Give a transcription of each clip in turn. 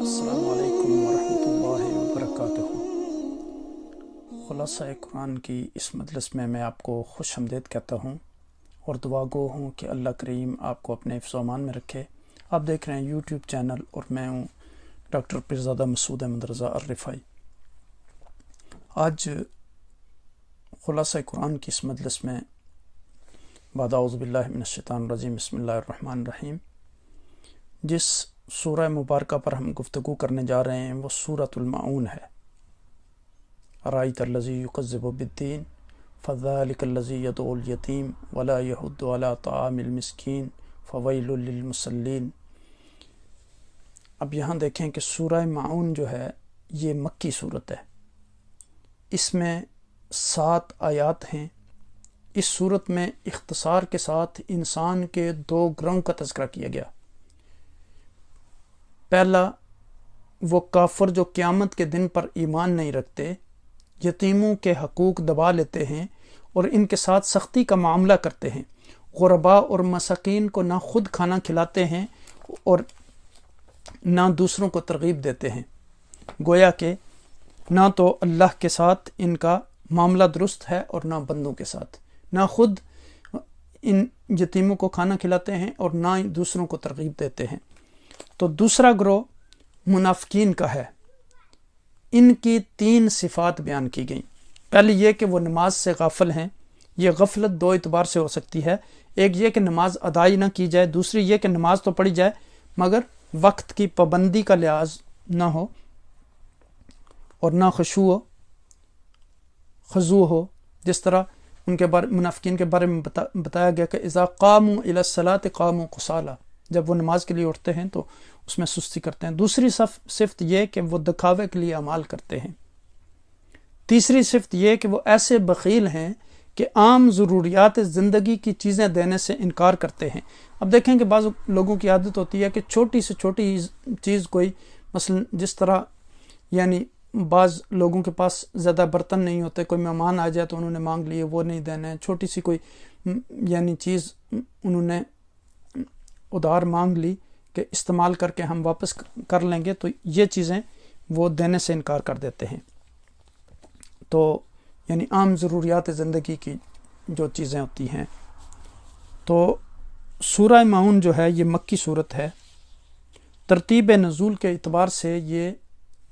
अस्सलामु अलैकुम वरहमतुल्लाहि वबरकातुहू। खुलासा कुरान की इस मजलिस में मैं आपको खुश आमदीद कहता हूँ और दुआ गो हूँ कि अल्लाह करीम आपको अपने हिफ्ज़-ओ-अमान में रखे। आप देख रहे हैं यूट्यूब चैनल और मैं हूँ डॉक्टर पीरज़ादा मसूद अहमद रज़ा अर्रिफ़ाई। आज खुलासा कुरान की इस मजलिस में बाद औज़ु बिल्लाहि मिनश शैतानिर रजीम बिस्मिल्लाहिर रहमानिर रहीम जिस सूरह मुबारका पर हम गुफ्तगू करने जा रहे हैं वो सूरतुल माऊन है। अराइतल्लज़ी युकज़्ज़िबु बिद्दीन फ़ज़ालिकल्लज़ी यदउल यतीम वला यहुद्दु अला तामिल मिस्कीन फ़वैलुल लिल मुसल्लीन। अब यहाँ देखें कि सूरह माऊन जो है ये मक्की सूरत है। इसमें 7 आयात हैं। इस सूरत में इख्तिसार के साथ इंसान के 2 ग्रोहों का तज़किरा किया गया। पहला वो काफिर जो क़यामत के दिन पर ईमान नहीं रखते, यतीमों के हकूक़ दबा लेते हैं और इनके साथ सख्ती का मामला करते हैं, गुरबा और मसाकीन को ना खुद खाना खिलाते हैं और ना दूसरों को तरगीब देते हैं। गोया कि ना तो अल्लाह के साथ इनका मामला दुरुस्त है और ना बंदों के साथ, ना खुद इन यतीमों को खाना खिलाते हैं और ना ही दूसरों को तरगीब देते हैं। तो दूसरा ग्रोह मुनाफिकीन का है। इनकी 3 सिफात बयान की गई। पहले ये कि वो नमाज से गाफिल हैं। ये गफलत 2 एतबार से हो सकती है। एक ये कि नमाज अदाई ना की जाए, दूसरी ये कि नमाज तो पढ़ी जाए मगर वक्त की पाबंदी का लिहाज ना हो और ना खशू हो। जिस तरह उनके बारे मुनाफिकीन के बारे में बताया गया कि इज़ा क़ामू इला सलात क़ामू कुसाला, जब वो नमाज के लिए उठते हैं तो उसमें सुस्ती करते हैं। दूसरी सिफ्त यह कि वो दिखावे के लिए अमाल करते हैं। तीसरी सिफ्त यह कि वो ऐसे बखील हैं कि आम ज़रूरियात ज़िंदगी की चीज़ें देने से इनकार करते हैं। अब देखें कि बाज़ लोगों की आदत होती है कि छोटी से छोटी चीज़ कोई, मसलन जिस तरह यानी बाज़ लोगों के पास ज़्यादा बर्तन नहीं होते, कोई मेहमान आ जाए तो उन्होंने मांग लिए, वो नहीं देना है। छोटी सी कोई यानी चीज़ उन्होंने उधार मांग ली कि इस्तेमाल करके हम वापस कर लेंगे, तो ये चीज़ें वो देने से इनकार कर देते हैं। तो यानी आम ज़रूरियात ज़िंदगी की जो चीज़ें होती हैं। तो सूरह माऊन जो है ये मक्की सूरत है। तरतीब नज़ूल के एतबार से ये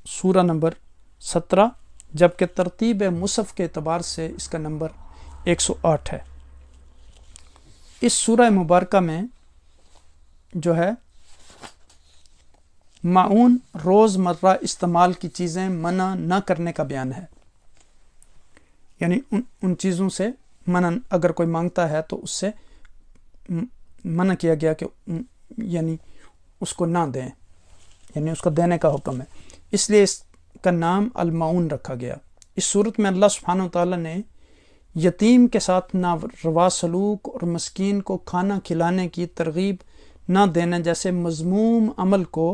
सूरह नंबर 17, जबकि तरतीब मुसफ़ के एतबार से इसका नंबर 108 है। इस सूरह मुबारका में जो है माऊन रोज़मर्रा इस्तेमाल की चीज़ें मना न करने का बयान है। यानी उन चीज़ों से मना, अगर कोई मांगता है तो उससे मना किया गया कि यानी उसको ना दें, यानी उसको देने का हुक्म है। इसलिए इसका नाम अल माऊन रखा गया। इस सूरत में अल्लाह सुब्हानहू तआला ने यतीम के साथ ना रवा सलूक और मस्कीन को खाना खिलाने की तरगीब ना देने जैसे मज़मूम अमल को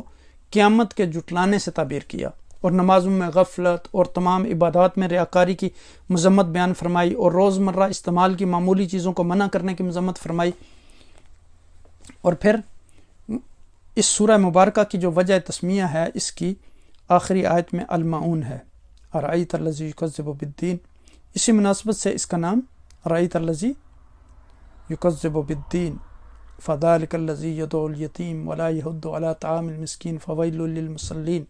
क़यामत के जुटलाने से ताबीर किया, और नमाज़ों में गफलत और तमाम इबादत में रियाकारी की मज़म्मत बयान फरमाई, और रोज़मर्रा इस्तेमाल की मामूली चीज़ों को मना करने की मज़म्मत फरमाई। और फिर इस सूरह मुबारका की जो वजह तस्मिया है, इसकी आखिरी आयत में अल माऊन है, अराइतल्लज़ी युकज़्ज़िबु बिद्दीन। इसी मुनासबत से इसका नाम अराइतल्लज़ी युकज़्ज़िबु बिद्दीन फ़ज़ालिकल्लज़ी यदउल यतीम वला यहुद्दु अला तामिल मिस्कीन फ़वैलुल लिल मुसल्लीन।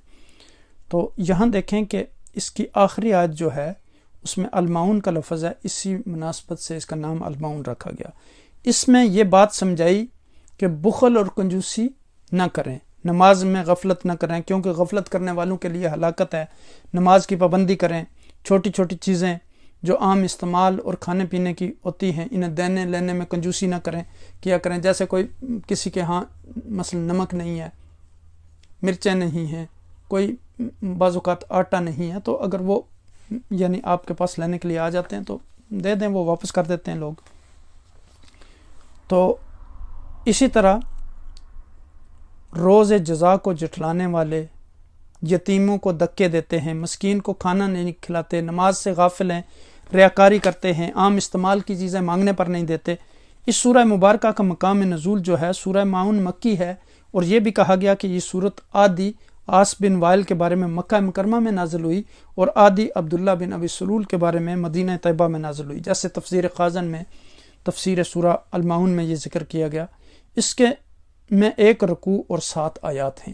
तो यहाँ देखें कि इसकी आखिरी आयत जो है उसमें अल माऊन का लफ्ज़ है। इसी मुनासबत से इसका नाम अल माऊन रखा गया। इसमें यह बात समझाई कि बुखल और कंजूसी न करें, नमाज में गफलत न करें, क्योंकि गफलत करने वालों के लिए हलाकत है। नमाज की पाबंदी करें, छोटी छोटी चीज़ें जो आम इस्तेमाल और खाने पीने की होती हैं इन्हें देने लेने में कंजूसी ना करें, किया करें। जैसे कोई किसी के यहाँ मसलन नमक नहीं है, मिर्चें नहीं हैं, कोई बाज़ औक़ात आटा नहीं है, तो अगर वो यानी आपके पास लेने के लिए आ जाते हैं तो दे दें, वो वापस कर देते हैं लोग। तो इसी तरह रोज़ जज़ा को जुटलाने वाले, यतीमों को धक्के देते हैं, मस्कीन को खाना नहीं खिलाते, नमाज से गाफिल हैं, रियाकारी करते हैं, आम इस्तेमाल की चीज़ें मांगने पर नहीं देते। इस सूरह मुबारका का मकाम नज़ूल जो है सूरह माऊन मक्की है, और ये भी कहा गया कि ये सूरत आदि آس بن وائل کے بارے میں مکہ مکرمہ میں نازل ہوئی، اور آدھی عبداللہ بن ابی سلول کے بارے میں مدینہ طیبہ میں نازل ہوئی، جیسے تفسیر خازن میں تفسیر سورہ المعون میں یہ ذکر کیا گیا۔ اس کے میں 1 رکوع اور 7 آیات ہیں۔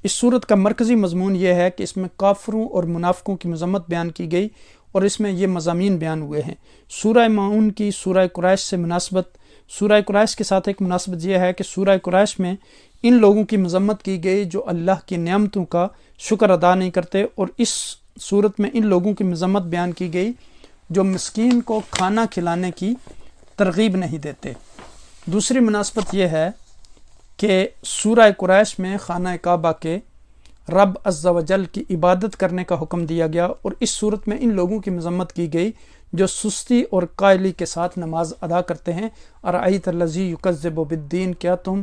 اس صورت کا مرکزی مضمون یہ ہے کہ اس میں کافروں اور منافقوں کی مذمت بیان کی گئی، اور اس میں یہ مضامین بیان ہوئے ہیں۔ سورہ معون کی سورہ قریش سے مناسبت، سورہ قریش کے ساتھ ایک مناسبت یہ ہے کہ سورہ قریش میں ان لوگوں کی مذمت کی گئی جو اللہ کی نعمتوں کا شکر ادا نہیں کرتے، اور اس صورت میں ان لوگوں کی مذمت بیان کی گئی جو مسکین کو کھانا کھلانے کی ترغیب نہیں دیتے۔ دوسری مناسبت یہ ہے کہ سورہ قریش میں خانہ کعبہ کے رب عز و جل کی عبادت کرنے کا حکم دیا گیا، اور اس صورت میں ان لوگوں کی مذمت کی گئی جو سستی اور قائلی کے ساتھ نماز ادا کرتے ہیں۔ ارأیت الذی یکذب بالدین، کیا تم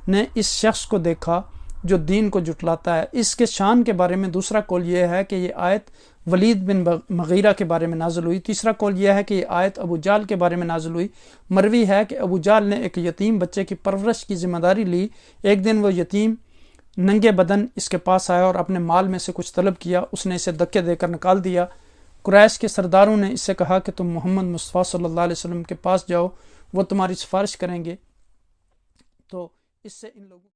نے اس شخص کو دیکھا جو دین کو جھٹلاتا ہے؟ اس کے شان کے بارے میں دوسرا قول یہ ہے کہ یہ آیت ولید بن مغیرہ کے بارے میں نازل ہوئی۔ تیسرا قول یہ ہے کہ یہ آیت ابو جہل کے بارے میں نازل ہوئی۔ مروی ہے کہ ابو جہل نے ایک یتیم بچے کی پرورش کی ذمہ داری لی۔ ایک دن وہ یتیم ننگے بدن اس کے پاس آیا اور اپنے مال میں سے کچھ طلب کیا، اس نے اسے دھکے دے کر نکال دیا۔ قریش کے سرداروں نے اس سے کہا کہ تم محمد مصطفیٰ صلی اللہ علیہ وسلم کے پاس جاؤ، وہ تمہاری سفارش کریں گے۔ تو اس سے ان لوگوں